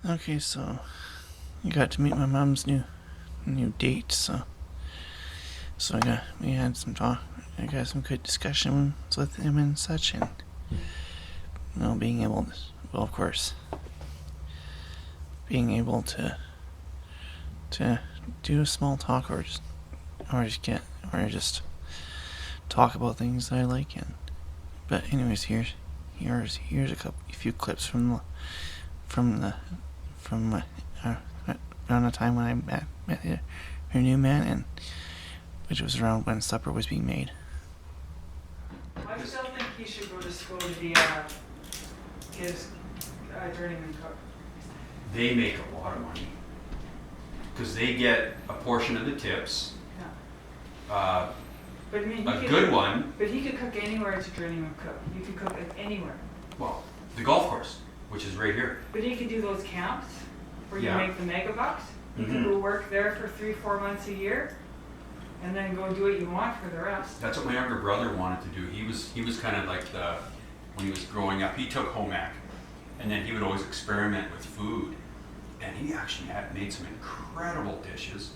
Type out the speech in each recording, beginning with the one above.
Okay, so you got to meet my mom's new date, so we had some talk. I got some good discussions with him and such, and being able to, well, of course, being able to do a small talk or just talk about things that I like. And but anyways, here's a few clips from around the time when I met her new man, and which was around when supper was being made. I still think he should go to school to be his journeyman cook. They make a lot of money because they get a portion of the tips. Yeah. But I mean, A good one. But he could cook anywhere as a journeyman cook. You could cook anywhere. Well, the golf course, which is right here. But he could do those camps where you Yeah. make the mega bucks. You could go work there for 3-4 months a year, and then go do what you want for the rest. That's what my younger brother wanted to do. He was kind of like when he was growing up, he took home ec, and then he would always experiment with food, and he actually had made some incredible dishes.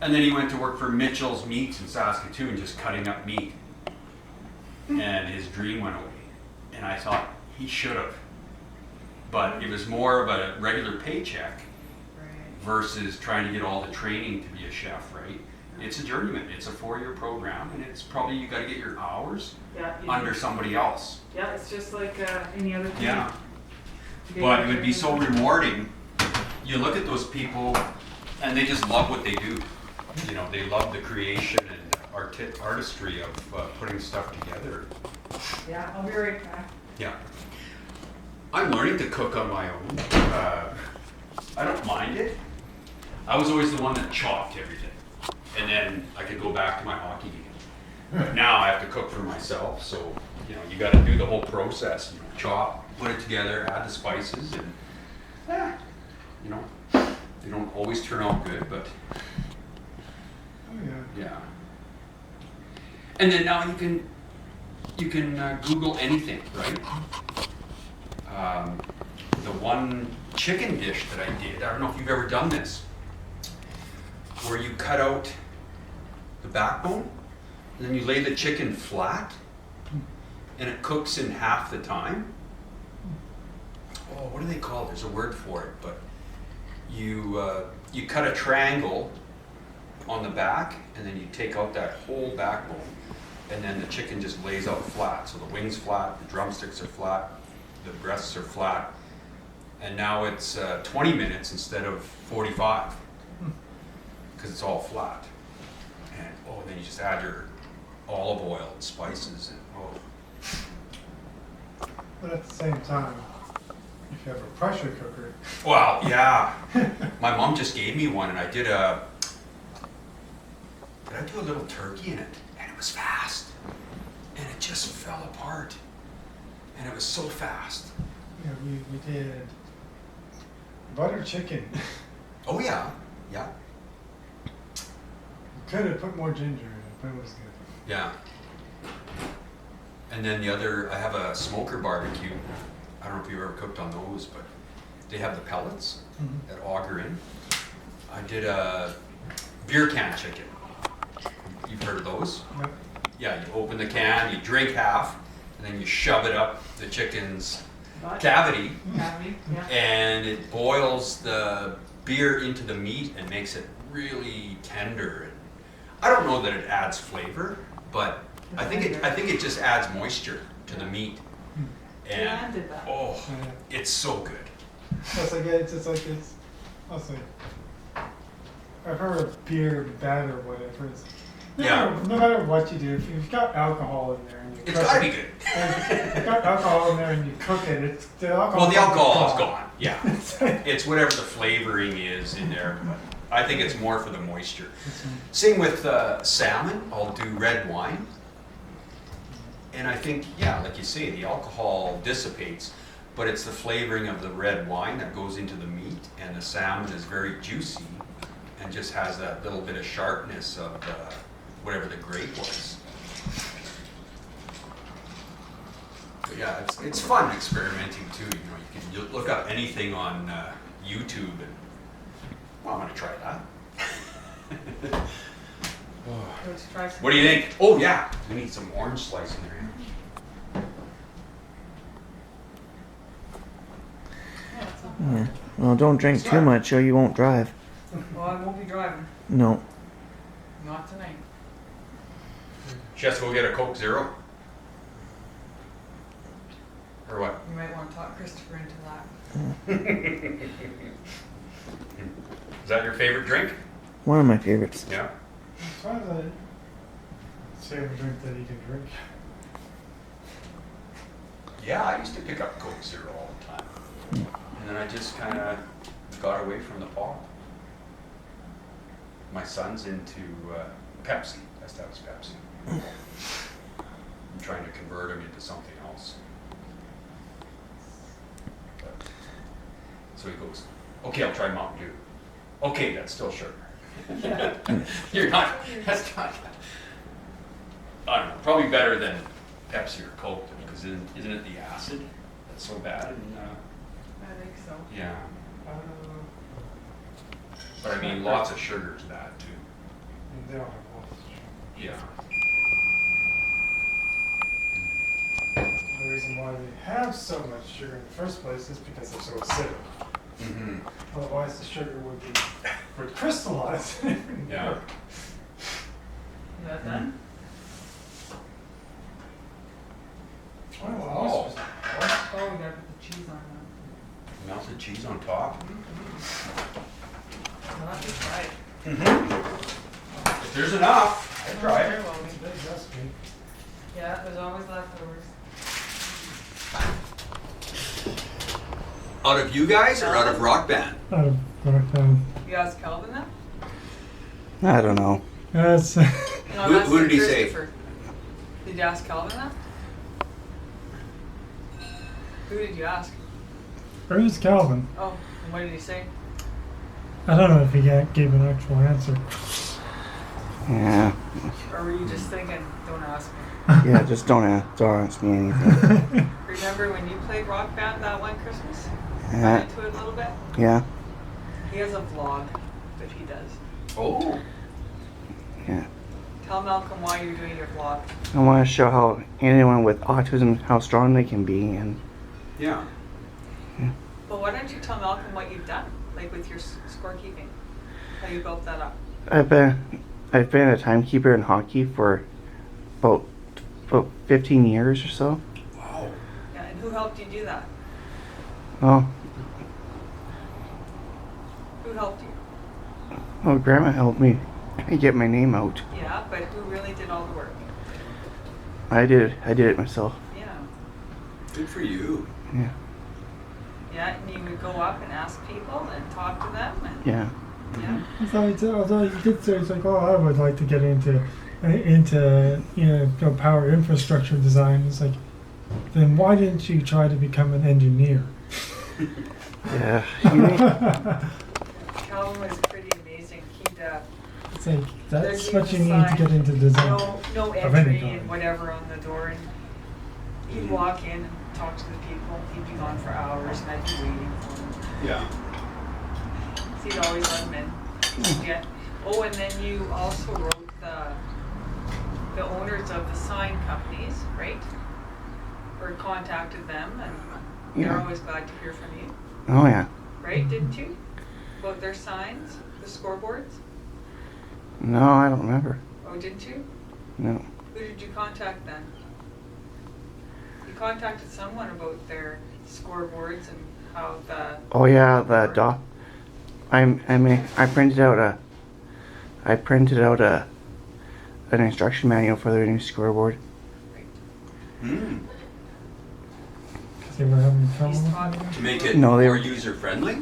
And then he went to work for Mitchell's Meats in Saskatoon, just cutting up meat, and his dream went away. And I thought he should have, but it was more of a regular paycheck versus trying to get all the training to be a chef, right? It's a journeyman. It's a 4-year program, and it's probably you got to get your hours under somebody else. Yeah, it's just like any other thing. Yeah. But it would be so rewarding. You look at those people, and they just love what they do. You know, they love the creation and artistry of putting stuff together. Yeah, I'll be right back. Yeah. I'm learning to cook on my own. I don't mind it. I was always the one that chopped everything, and then I could go back to my hockey game. But now I have to cook for myself, so you got to do the whole process. Chop, put it together, add the spices, and they don't always turn out good, but yeah. And then now you can Google anything, right? The one chicken dish that I did, I don't know if you've ever done this, where you cut out the backbone, and then you lay the chicken flat, and it cooks in half the time. Oh, what do they call it? There's a word for it, but you cut a triangle on the back, and then you take out that whole backbone, and then the chicken just lays out flat. So the wings flat, the drumsticks are flat, the breasts are flat, and now it's 20 minutes instead of 45 because it's all flat. And then you just add your olive oil and spices, and But at the same time, if you have a pressure cooker. Well, yeah. My mom just gave me one, and I did a little turkey in it, and it was fast, and it just fell apart, and it was so fast. Yeah, we did butter chicken. Oh yeah. We could have put more ginger in it, but it was good. Yeah. And then I have a smoker barbecue. I don't know if you've ever cooked on those, but they have the pellets that auger in. I did a beer can chicken. You've heard of those? Yep. Yeah, you open the can, you drink half, and then you shove it up the chicken's cavity, Yeah. and it boils the beer into the meat and makes it really tender. I don't know that it adds flavor, but I think it just adds moisture to the meat. And did that. it's so good. I'll say, I've heard of beer bad or whatever. No matter what you do, if you've got alcohol in there and you It's gotta be good. if you've got alcohol in there and you cook it, the alcohol. Well, the alcohol is gone. Yeah, it's whatever the flavoring is in there. But I think it's more for the moisture. Same with salmon. I'll do red wine, and I think like you say, the alcohol dissipates, but it's the flavoring of the red wine that goes into the meat, and the salmon is very juicy and just has that little bit of sharpness of whatever the grape was. But yeah, it's fun experimenting too. You can look up anything on YouTube and, well, I'm gonna try that. Let's try some. What do you think? Oh yeah, we need some orange slice in there. Yeah, it's not Yeah. bad. Well, don't drink too much or you won't drive. Well, I won't be driving. No. Not tonight. She has to go get a Coke Zero? Or what? You might want to talk Christopher into that. Is that your favorite drink? One of my favorites. Yeah. As far as I say a drink that you can drink. Yeah, I used to pick up Coke Zero all the time. And then I just kind of got away from the pop. My son's into Pepsi. That's Pepsi. I'm trying to convert him into something else. But, so he goes, okay, I'll try Mountain Dew. Okay, that's still sugar. You're not, that's not, I don't know, probably better than Pepsi or Coke, because isn't it the acid that's so bad? And, I think so. yeah, but I mean, lots of sugar is bad too. They don't have lots of sugar. Yeah. The reason why they have so much sugar in the first place is because they're so acidic. Mm-hmm. Otherwise, the sugar would crystallize. Yeah. Is that done? Oh, well, Oh. Oh, we gotta put the cheese on Melted cheese on top. that. Well, that's right. Mm-hmm. If there's enough, I'd try There it. will It's a be. big recipe. Yeah, there's always leftovers. Out of you guys or out of Rock Band? You asked Calvin that? I don't know. That's No, I'm Who asking did he say? Christopher. Did you ask Calvin that? Who did you ask? where's Calvin? Oh, and what did he say? I don't know if he gave an actual answer. Yeah. Or were you just thinking, don't ask me? Yeah, just don't ask me anything. Remember when you played Rock Band that one Christmas? Got Yeah. into it a little bit? Yeah. He has a vlog that he does. Oh. Yeah. Tell Malcolm why you're doing your vlog. I want to show how anyone with autism, how strong they can be, and Yeah. But why don't you tell Malcolm what you've done? Like with your scorekeeping? How you built that up? I've been a timekeeper in hockey for about 15 years or so. Wow. Yeah, and who helped you do that? Oh, Who helped you? well, Grandma helped me get my name out. Yeah, but who really did all the work? I did it myself. Yeah. Good for you. Yeah. Yeah, and you would go up and ask people and talk to them and Yeah. yeah. Although he did say, it's like, oh, I would like to get into power infrastructure design. It's like, then why didn't you try to become an engineer? Yeah. You need- Calvin was pretty amazing. He'd It's like, that's There'd what be you the need to sign. get into design. no Of any entry kind. and whatever on the door, and he'd walk in and talk to the people. He'd be gone for hours, and I'd be waiting for him. Yeah. So he'd always let him in. Yeah. Oh, and then you also wrote the owners of the sign companies, right? Or contacted them, and they're Yeah. always glad to hear from you, Oh yeah. right? Didn't you? About their signs, the scoreboards? No, I don't remember. Oh, didn't you? No. Who did you contact then? You contacted someone about their scoreboards and how the. Oh yeah, the doc. I printed out an instruction manual for their new scoreboard. Mm. Because they were having trouble He's with talking. it. To make it No, they more were- user friendly.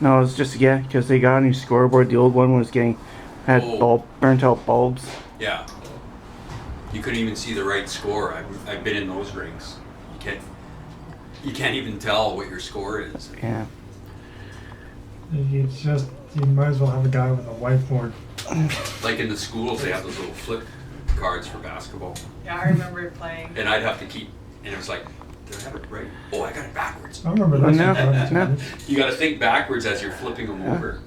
No, it's just because they got a new scoreboard. The old one was had Oh. burnt out bulbs. Yeah. You couldn't even see the right score. I've been in those rinks. You can't even tell what your score is. Yeah. You might as well have a guy with a whiteboard. Like in the schools, they have those little flip cards for basketball, Yeah, I remember playing. and I'd have to keep. And it was like Did I have it right? Oh, I got it backwards. I remember that. No. You got to think backwards as you're flipping them over.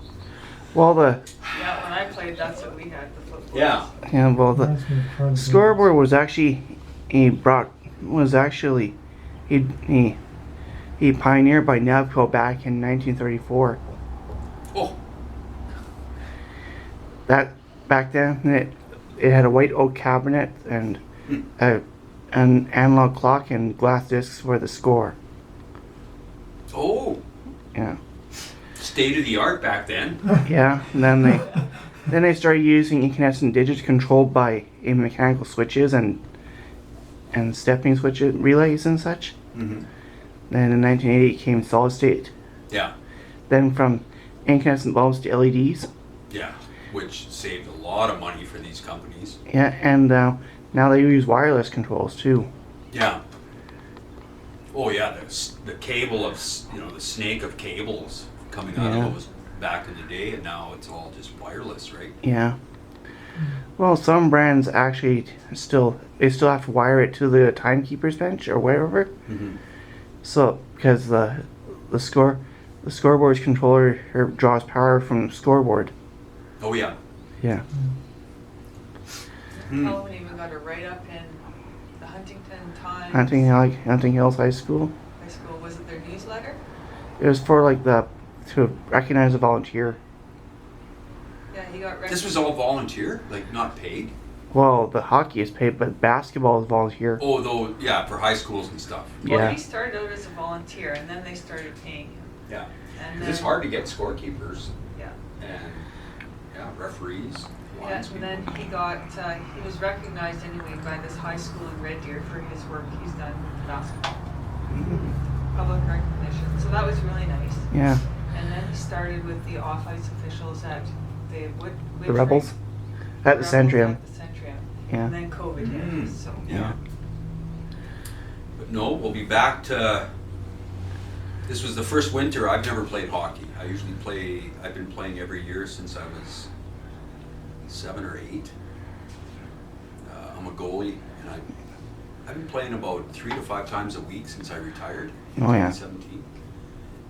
Well, the Yeah, when I played, that's what we had, the footballs. Yeah. the scoreboard was actually he pioneered by Navco back in 1934. Oh, That back then it had a white oak cabinet and an analog clock and glass discs for the score. oh, Yeah, state of the art back then. yeah. And then they started using incandescent digits controlled by mechanical switches and stepping switches, relays and such. Mm-hmm. Then in 1980 it came solid state. Yeah, Then from incandescent bulbs to LEDs. yeah, which saved a lot of money for these companies. Yeah, and now they use wireless controls too. Yeah. Oh yeah, the cable of the snake of cables coming out Yeah. of those back in the day, and now it's all just wireless, right? Yeah. Well, some brands actually still have to wire it to the timekeeper's bench or wherever. Mm-hmm. So because the scoreboard's controller draws power from the scoreboard. Oh yeah. Yeah. Hmm. Colin even got a write-up in the Huntington Times. Hunting Hills High School. High school, was it their newsletter? It was for to recognize a volunteer. Yeah, he got This was all volunteer, like not paid. Well, the hockey is paid, but basketball is volunteer. Oh, though, yeah, for high schools and stuff. Well, Yeah. he started out as a volunteer, and then they started paying him. Yeah. And 'Cause it's then- hard to get scorekeepers Yeah. and referees. Yeah, lines and then people. he got, he was recognized anyway by this high school in Red Deer for his work he's done with basketball. Public recognition, so that was really nice. Yeah. And then he started with the off-ice officials at the The Rebels at the Centrium. At the Centrium. Yeah. And then COVID hit, so. Yeah. But no, we'll be back to. This was the first winter I've never played hockey. I've been playing every year since I was 7 or 8. I'm a goalie, and I've been playing about 3 to 5 times a week since I retired in Oh, yeah. 2017.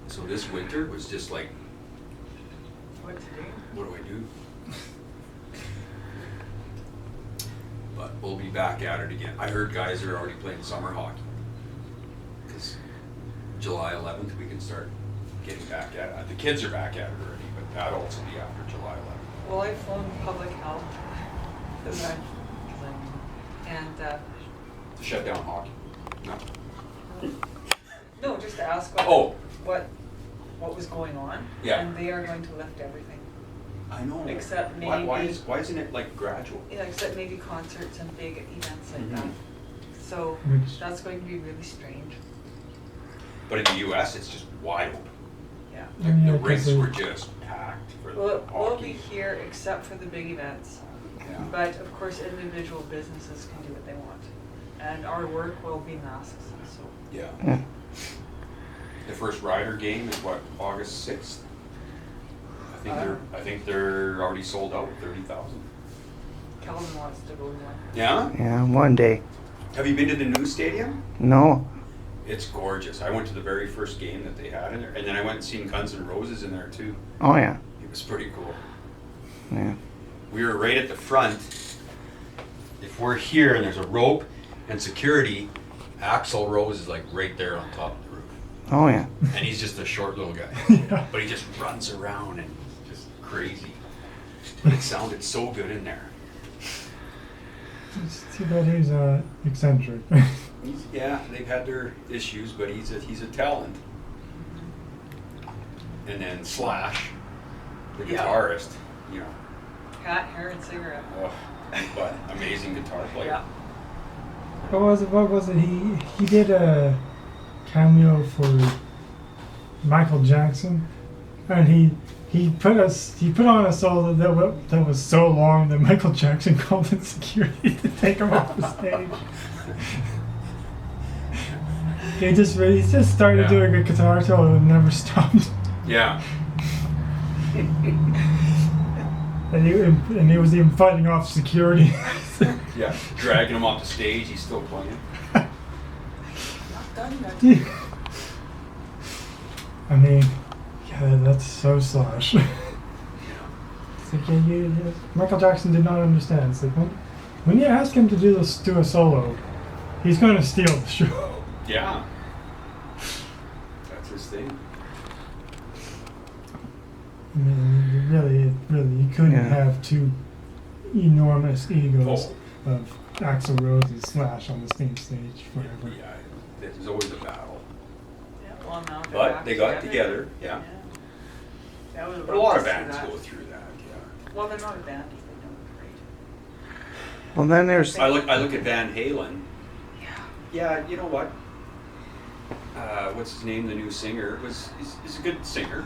So this winter was just like, What to do? what do I do? But we'll be back at it again. I heard guys are already playing summer hockey. Because July 11th we can start getting back at it. The kids are back at it already, but adults will be after July 11th. Well, I phoned public health, and, To shut down hockey. No. no, just to ask Oh. what was going on. Yeah. And they are going to lift everything. I know. Except Why maybe- why isn't it like gradual? Yeah, except maybe concerts and big events like Mhm. that. So Which- that's going to be really strange. But in the US it's just wide open. Yeah. Like, Yeah, the 'cause rinks they- were just packed for Well, the it will hockey. be here except for the big events. Yeah. But of course, individual businesses can do what they want. And our work will be masks, so. Yeah. Yeah. The first Rider game is what, August 6th? I think they're already sold out, 30,000. Calvin wants to go to one. Yeah? Yeah. One day. Have you been to the new stadium? No. It's gorgeous. I went to the very first game that they had in there, and then I went and seen Guns N' Roses in there too. Oh yeah. It was pretty cool. Yeah. We were right at the front. If we're here and there's a rope and security, Axl Rose is like right there on top of the roof. Oh yeah. And he's just a short little guy. Yeah. But he just runs around and just crazy. But it sounded so good in there. It's too bad he's eccentric. Yeah, they've had their issues, but he's a talent. And then Slash, the Yeah. guitarist, you know, Cat, hair, and cigarette. but amazing guitar player. Yeah. What was it? He did a cameo for Michael Jackson, and he put on a solo that was so long that Michael Jackson called in security to take him off the stage. He just started Yeah. doing a guitar solo and never stopped. Yeah. And he was even fighting off security. Yeah. Dragging him off the stage, he's still playing. done that. I mean, yeah, that's so Slash. It's like, Michael Jackson did not understand. It's like, when you ask him to do a solo, he's going to steal the show. Yeah. That's his thing. I mean, really, you couldn't Yeah. have two enormous egos Oh. of Axl Rose and Slash on the same stage forever. Yeah, there's always a battle. Yeah, well, now they're But back they got together, yeah. That was But a lot of rough to see bands that. go through that, yeah. Well, they're not a band if they don't great. Well, then there's I look at Van Halen. Yeah. Yeah, you know what? What's his name? The new singer is a good singer,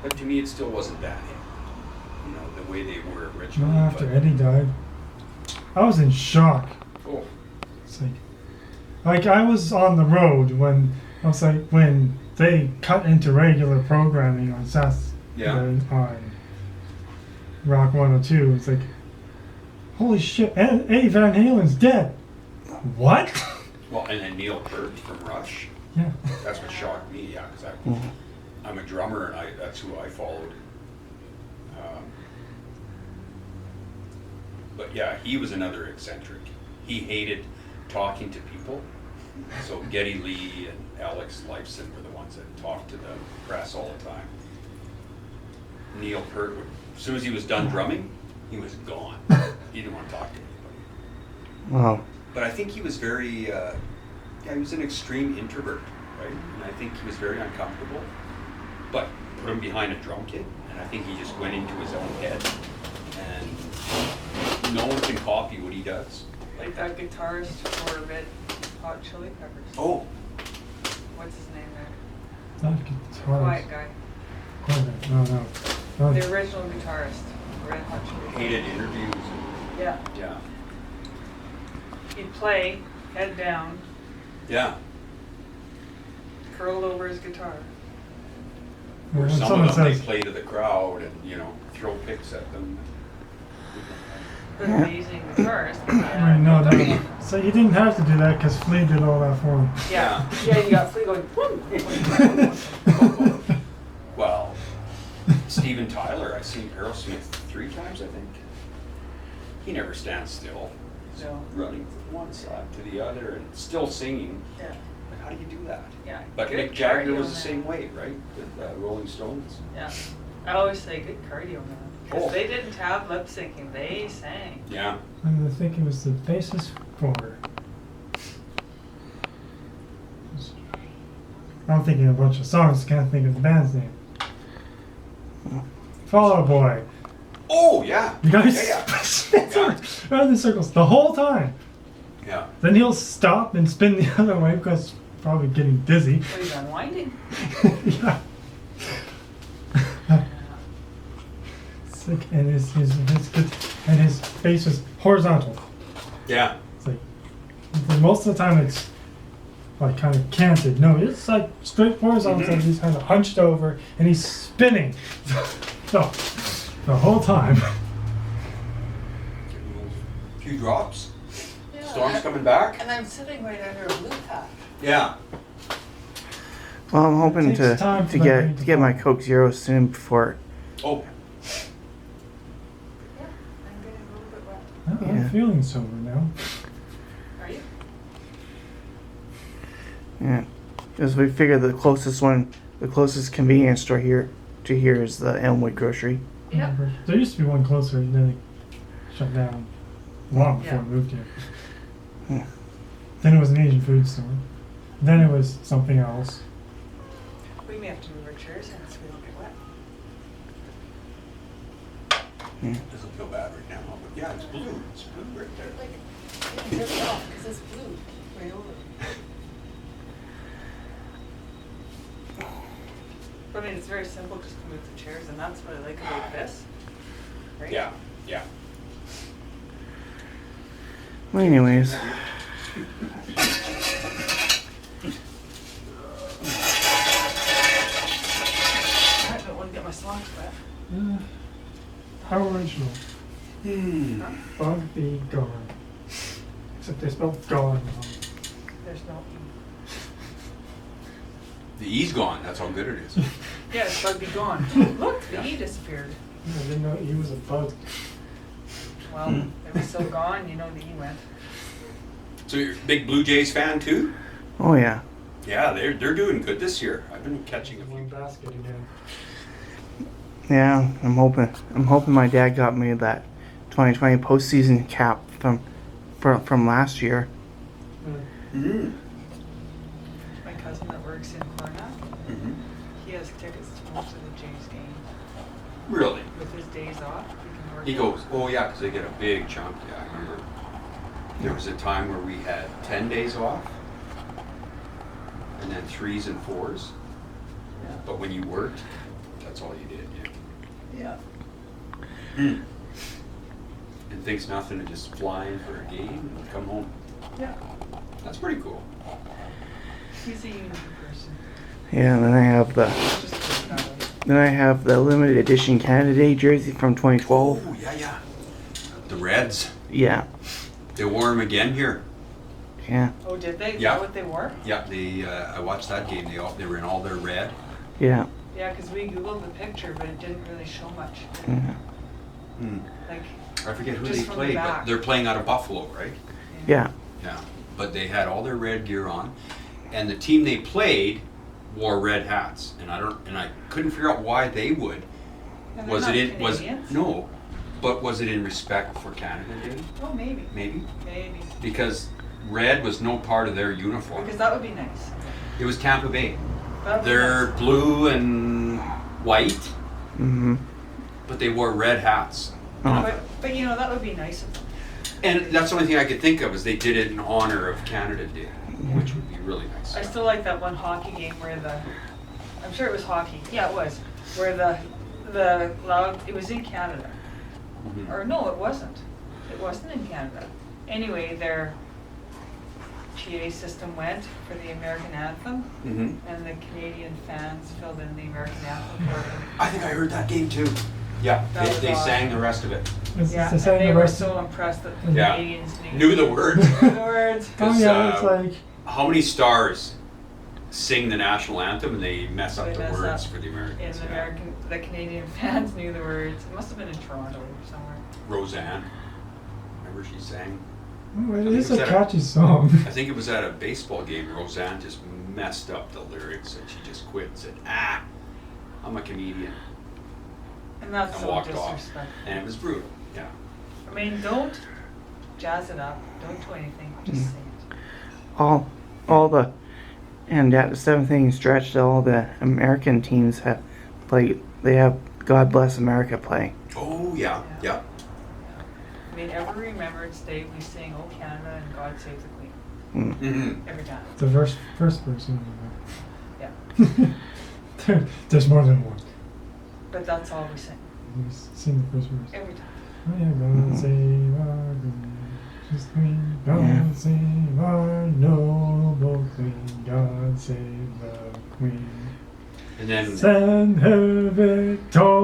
but to me it still wasn't Van Halen. You know the way they were originally. Not after but- Eddie died. I was in shock. Oh, It's like I was on the road when they cut into regular programming on Yeah. on Rock 102. It's like, holy shit, Eddie Van Halen's dead. What? well, and then Neil Peart from Rush. Yeah. That's what shocked me. Yeah, because I'm a drummer and that's who I followed. But yeah, he was another eccentric. He hated talking to people. So Geddy Lee and Alex Lifeson were the ones that talked to the press all the time. Neil Peart, as soon as he was done drumming, he was gone. He didn't want to talk to anybody. wow. But I think he was very, he was an extreme introvert, right? And I think he was very uncomfortable. But put him behind a drum kit, and I think he just went into his own head. And no one can copy what he does. Like that guitarist for a bit, Hot Chili Peppers. Oh, What's his name there? Not guitarist. Quiet guy. Quiet. No. The original guitarist, Red Hot Chili Peppers. hated interviews. Yeah. Yeah. He'd play, head down, Yeah. curled over his guitar. Or When some someone of them, they says, play to the crowd and, throw picks at them. An amazing guitarist. Right, no. So you didn't have to do that because Flea did all that for him. Yeah, you got Flea going, woo! Well, Steven Tyler, I've seen Aerosmith 3 times, I think. He never stands still. He's No. running from one side to the other and still singing. Yeah, Like, how do you do that? yeah. But Good Mick Jagger cardio, was the man. same way, right? With Rolling Stones. Yeah. I always say good cardio, man. Because Oh. they didn't have lip syncing, they sang. Yeah. And I think it was the basis for. I'm thinking a bunch of songs, can't think of the band's name. Fall Out Boy. Oh, yeah. You guys Yeah, spins around in circles the whole time. yeah. Then he'll stop and spin the other way because probably getting dizzy. So he's unwinding. Yeah. It's like, and his face was horizontal. Yeah. It's like, but most of the time it's like kind of canted. No, it's like straight horizontal. Mhm. He's kind of hunched over and he's spinning. So the whole time. A few drops. Storm's coming back. And I'm sitting right under a blue top. Yeah. Well, I'm hoping Takes to time for to that get rain to to get my fall. Coke Zero soon before. Oh, Yeah, I'm getting a little bit wet. I'm Yeah. feeling sober now. Are you? Yeah, because we figure the closest convenience store here to here is the Elmwood Grocery. Yeah. There used to be one closer and then it shut down long before Yeah. we moved here. Yeah. Then it was an Asian food store. Then it was something else. We may have to move our chairs in so we don't get wet. doesn't feel bad right now. But yeah, it's blue. It's blue right there. Like, yeah, rip it off because it's blue. Right over. I mean, it's very simple, just to move the chairs, and that's what I like about this. Right? Yeah. Yeah. Well, anyways, I don't want to get my socks wet. How original. Hmm. Bug be gone. Except they spelled gone wrong. There's no E. The E's gone. That's how good it is. Yeah, it's about to be gone. Look, the E disappeared. I didn't know he was a bug. Well, it was so gone, you know the E went. So you're a big Blue Jays fan too? Oh yeah. Yeah, they're doing good this year. I've been catching a One few. basket again. Yeah, I'm hoping my dad got me that 2020 postseason cap from last year. Mm. My cousin that works in Corona, Mm-hmm. he has tickets to most of the Jays games. Really? With his days off, he can work. He goes, oh yeah, because they get a big chunk. Yeah, I remember. There was a time where we had 10 days off, and then 3s and 4s. Yeah. But when you worked, that's all you did. Yeah. Yeah. And thinks nothing of just flying for a game and come home. Yeah. That's pretty cool. He's a unique person. Yeah, and then Just put it that way. I have the limited edition Canada Day jersey from 2012. Oh yeah. The Reds. Yeah, They wore them again here. yeah, Oh, did they? Is Yeah. that what they wore? Yeah, I watched that game. They were in all their red. yeah, Yeah, because we Googled the picture, but it didn't really show much. yeah. Hmm. Like, I forget who Just they from the played, but back. they're playing out of Buffalo, right? Yeah. Yeah. But they had all their red gear on, and the team they played wore red hats, and I couldn't figure out why they would. And they're Was not it in Canadians? no, but was it in respect for Canada Day? Oh, maybe. Maybe Maybe. because red was no part of their uniform. Because that would be nice. It was Tampa Bay. That would be They're nice. blue and white, Mm-hmm. but they wore red hats. Oh. But you know, that would be nice of them. And that's the only thing I could think of is they did it in honor of Canada Day, which would be really nice. I still like that one hockey game where I'm sure it was hockey. Yeah, it was. Where the loud, it was in Canada. Mhm. Or no, it wasn't. It wasn't in Canada. Anyway, their PA system went for the American anthem, Mhm. and the Canadian fans filled in the American anthem for them. I think I heard that game too. Yeah, That was they awesome. sang the rest of it. Yeah, the and same they were rest- so impressed that the Yeah. Canadians Knew the words. Knew the words. Oh 'Cause, yeah, it's uh, like How many stars sing the national anthem and they mess up They the mess words up. for the In Americans? the Yeah. the Canadian fans knew the words. It must have been in Toronto or somewhere. Roseanne. Remember she sang? oh, I it think is it was a at catchy song. I think it was at a baseball game. Roseanne just messed up the lyrics and she just quit and said, I'm a comedian. And that's And so walked off. disrespectful. And it was brutal. Yeah. I mean, don't jazz it up. Don't do anything. Just sing it. all the and at the seventh inning stretch, all the American teams have played. They have "God Bless America" play. Oh, yeah. Yeah. I mean, every Remembrance Day we sing "Oh Canada" and "God Save the Queen" Mm. Mm-hmm. every time. The first person. Yeah. There's more than one. But that's all we sing You sing the first verse. every time. Oh yeah, God save our gracious Queen. God Yeah. save our noble Queen. God save the Queen. And then Send her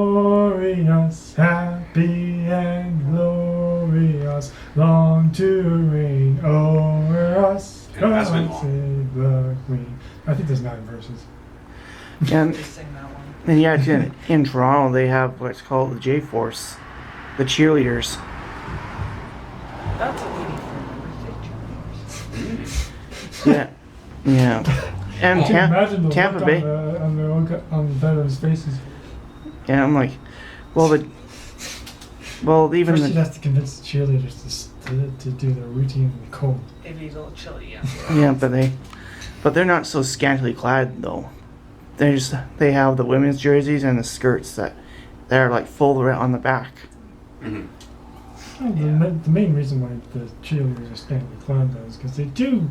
victorious, happy and glorious, long to reign over us. And it has been God long. save the Queen. I think there's 9 verses. And We sing that one. then yeah, in Toronto they have what's called the J Force, the cheerleaders. That's a meaning for Remembrance Day cheerleaders. Yeah, yeah. And Can you imagine the Tampa look Bay. on the veterans' faces? Yeah, I'm like, well, even First, you'd the have to convince the cheerleaders to do their routine in the cold. It'd be a little chilly, yeah. yeah, but they're not so scantily clad though. They have the women's jerseys and the skirts that are like full around on the back. mhm. Well, Yeah. the main reason why the cheerleaders are scantily clad though is because they do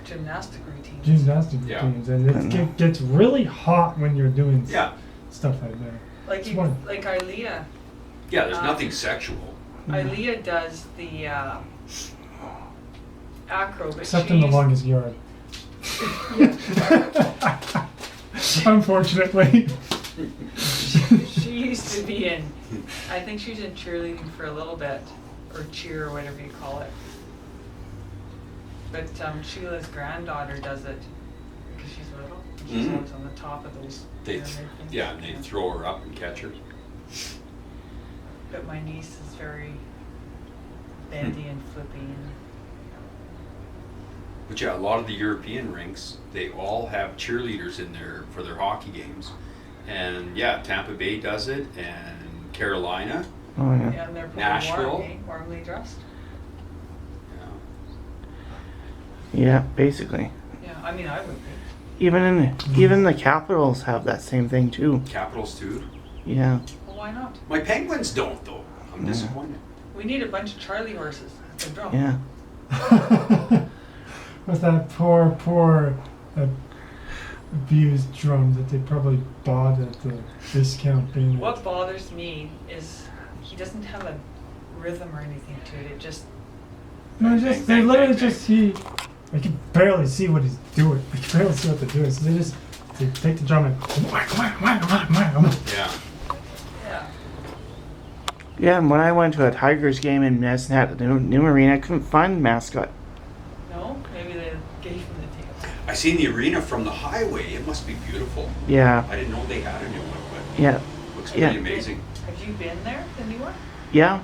Gymnastic routines. gymnastic Yeah. routines, and it gets really hot when you're doing Yeah. stuff like that. Like It's you, one. like Ilea. Yeah, there's nothing sexual. Ilea does the acro, but Except in the she's- longest yard. Yeah. Unfortunately. She used to be in, I think she was in cheerleading for a little bit, or cheer or whatever you call it. But Sheila's granddaughter does it because she's little. And She's Mhm. always on the top of those. They, pyramid things. yeah, and they throw her up and catch her. But my niece is very bendy and flippy and But yeah, a lot of the European rinks, they all have cheerleaders in there for their hockey games. And yeah, Tampa Bay does it, and Carolina. Oh yeah. yeah, and they're pretty Nashville. warm, eh? Warmly dressed. Yeah. Yeah, basically. Yeah, I mean I would be. Even the Capitals have that same thing too. Capitals too. Yeah. Well, why not? My Penguins don't though. I'm Yeah. disappointed. We need a bunch of Charlie horses. They're drunk. Yeah. With that poor abused drum that they probably bought at the discount bin. What bothers me is he doesn't have a rhythm or anything to it. It just No, Bang, just bang, they bang, literally bang, just I can barely see what he's doing. I can barely see what they're doing. So they take the drum and whack, whack, whack, whack, whack. Yeah. yeah. Yeah, and when I went to a Tigers game in Medicine at the new arena, I couldn't find the mascot. No, maybe they gave him the tickets. I seen the arena from the highway. It must be beautiful. Yeah. I didn't know they had a new one, Yeah. but looks Yeah. pretty amazing. Have you been there, the new one? Yeah.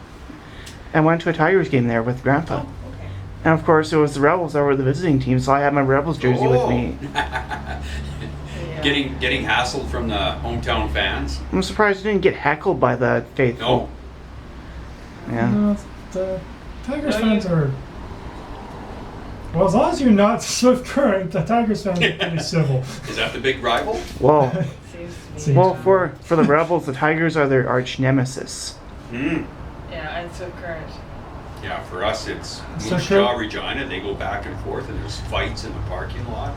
I went to a Tigers game there with Grandpa. Oh, okay. And of course, it was the Rebels that were the visiting team, so I had my Rebels jersey with me. Yeah. Getting hassled from the hometown fans. I'm surprised I didn't get heckled by the faithful. No. Yeah. No, the Tigers No, fans you- are. Well, as long as you're not Swift Current, the Tigers fans are pretty civil. Is that the big rival? Well, Seems to be. Seems- well, for the Rebels, the Tigers are their arch nemesis. Hmm. Yeah, and so current. Yeah, for us it's So Moose sure. Jaw, Regina. They go back and forth, and there's fights in the parking lot,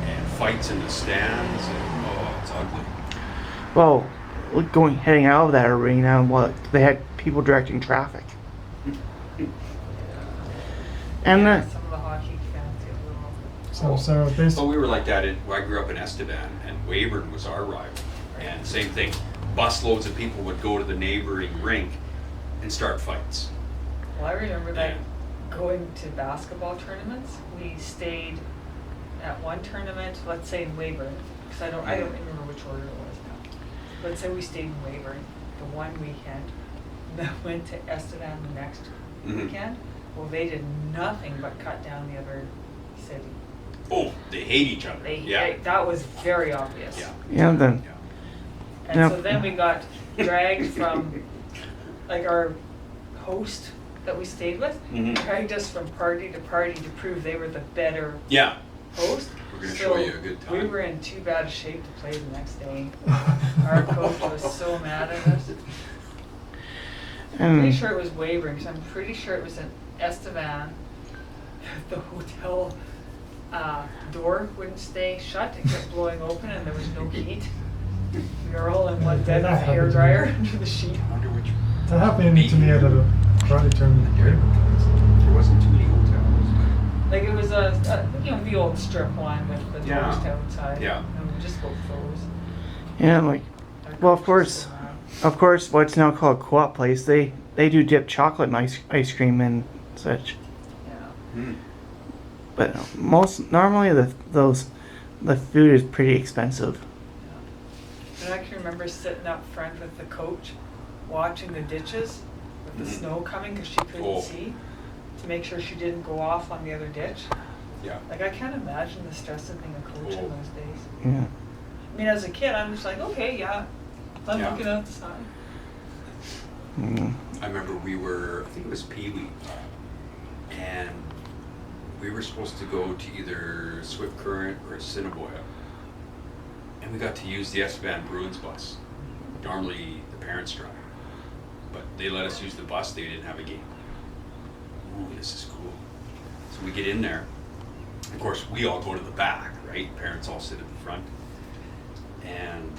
and fights in the stands, and oh, it's ugly. Well, heading out of that arena, they had people directing traffic. And Yeah, some of the hockey fans get a little. So But basically, we were like that. I grew up in Estevan, and Weyburn was our rival. And same thing, busloads of people would go to the neighboring rink and start fights. Well, I remember that going to basketball tournaments. We stayed at one tournament, let's say in Weyburn, because I don't remember which order it was now. Let's say we stayed in Weyburn the one weekend, then went to Estevan the next Mhm. weekend. Well, they did nothing but cut down the other city. Oh, they hate each other. That was very obvious. Yeah. yeah, then Yeah. And Yeah. so then we got dragged from, like our host that we stayed with, Mhm. dragged us from party to party to prove they were the better Yeah. host. We're gonna So show you a good time. We were in too bad a shape to play the next day. Our coach was so mad at us. I'm pretty and sure it was Weyburn, because I'm pretty sure it was in Estevan. The hotel door wouldn't stay shut. It kept blowing open and there was no heat. We were all in one bed with a That happened to hairdryer me. under the sheet. I wonder which. that happened to me at a karate tournament. There wasn't too many hotels. Like it was the old strip one with the Yeah. toast outside. Yeah. And we just both froze. yeah, like Our Well, of coach was course. so mad. of course, what's now called Co-op Place, they do dip chocolate in ice cream and such. Yeah. Hmm. But normally the food is pretty expensive. And I can remember sitting up front with the coach, watching the ditches with the Mhm. snow coming because she couldn't Oh. see, to make sure she didn't go off on the other ditch. Yeah. Like I can't imagine the stress of being a coach Oh. in those days. Yeah. I mean, as a kid, I'm just like, okay, yeah, I'm Yeah. looking out the side. Mm. I remember I think it was Pee Wee, and we were supposed to go to either Swift Current or Assiniboia, and we got to use the Estevan Bruins bus. Normally the parents drive, but they let us use the bus. They didn't have a game. Ooh, this is cool. So we get in there. Of course, we all go to the back, right? Parents all sit at the front, and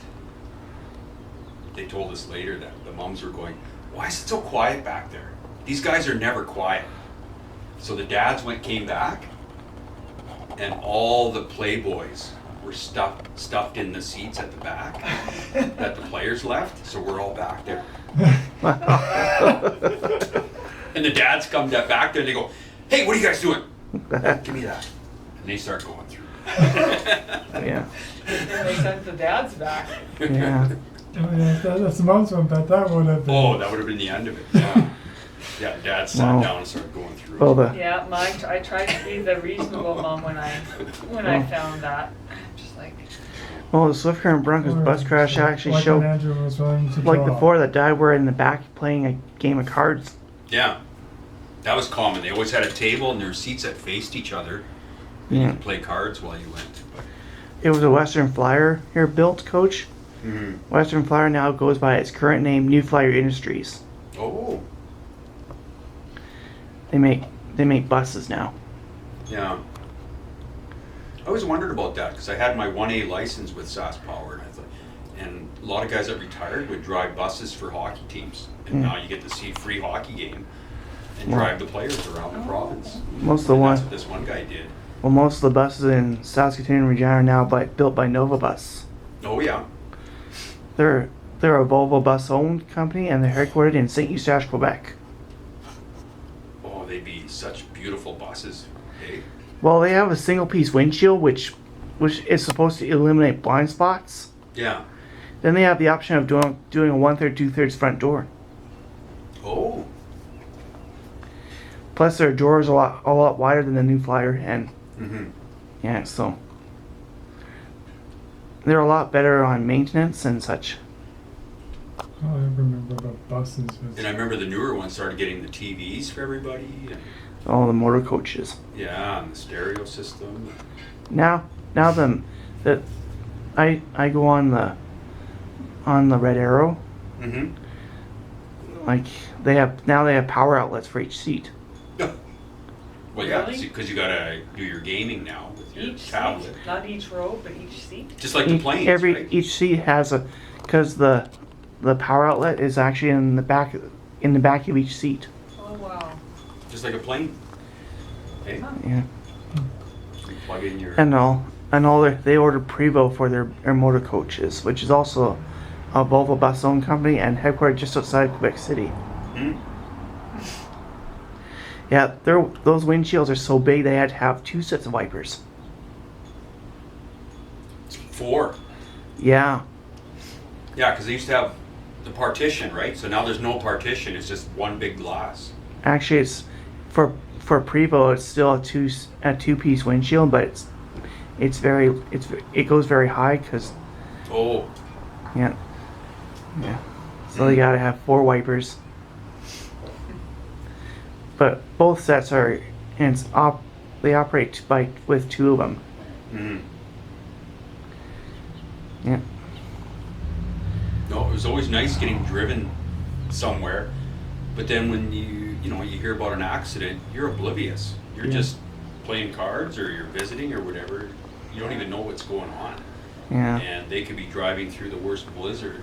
they told us later that the moms were going, "Why is it so quiet back there? These guys are never quiet." So the dads came back, and all the Playboys were stuffed in the seats at the back that the players left. So we're all back there, and the dads come back there and they go, "Hey, what are you guys doing? Give me that." And they start going through. Yeah. And they sent the dads back. Yeah. Oh, yeah, that's the mom's one, but that would have been. Oh, that would have been the end of it. Yeah. Yeah, Dad sat Wow. down and started going through. Well, it. the Yeah, I tried to be the reasonable mom when I Oh. found that. I'm just like, the Swift Current Broncos bus crash actually like showed when Andrew was willing to like draw. the four that died were in the back playing a game of cards. Yeah, that was common. They always had a table and there were seats that faced each other. You Yeah. could play cards while you went. But, It was a Western Flyer here built, Coach. mm-hmm. Western Flyer now goes by its current name, New Flyer Industries. Oh, They make buses now. yeah. I always wondered about that because I had my 1A license with SAS Power, and I thought, and a lot of guys that retired would drive buses for hockey teams, and Mm. now you get to see a free hockey game and Wow. drive the players around the province. Most of the And one, that's what this one guy did. well, most of the buses in Saskatoon and Regina are now built by Nova Bus. Oh yeah. They're a Volvo bus owned company and they're headquartered in Saint Eustache, Quebec. Oh, they'd be such beautiful buses. Hey. Well, they have a single piece windshield which is supposed to eliminate blind spots. Yeah. Then they have the option of doing a 1/3, 2/3 front door. Oh. Plus their doors are a lot wider than the New Flyer, and Mm-hmm. yeah, so they're a lot better on maintenance and such. All I remember about buses was. And I remember the newer ones started getting the TVs for everybody, and All the motor coaches. yeah, and the stereo system. Now the I go on the Red Arrow. Mm-hmm. Like they have power outlets for each seat. Well, yeah, Really? because you gotta do your gaming now with your each tablet, seat, not each row, but each seat. just like the planes, right? Each seat has because the power outlet is actually in the back of each seat. Oh, wow. Just like a plane. Hey, Yeah. you plug in your. And they ordered Prevost for their motor coaches, which is also a Volvo bus owned company and headquartered just outside Quebec City. Hmm? Yeah, those windshields are so big they had to have 2 sets of wipers. It's 4. Yeah, Yeah, because they used to have the partition, right? So now there's no partition; it's just one big glass. actually, it's for Prevost, it's still a 2-piece windshield, but it goes very high because Oh, yeah. So they gotta have 4 wipers. But both sets are they operate with 2 of them. mm-hmm. Yeah. No, it was always nice getting driven somewhere, but then when you hear about an accident, you're oblivious. You're Yeah. just playing cards or you're visiting or whatever. You don't even know what's going on, Yeah. and they could be driving through the worst blizzard,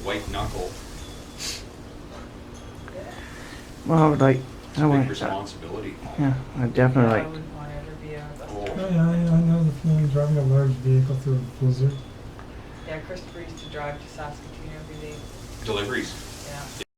white knuckle. Well, I would like. It's I a big want. responsibility. Yeah, I definitely I like. wouldn't want to ever be a bus Oh. driver. Oh, yeah, I know the feeling of driving a large vehicle through a blizzard. Yeah, Christopher used to drive to Saskatoon every day. Deliveries. Yeah.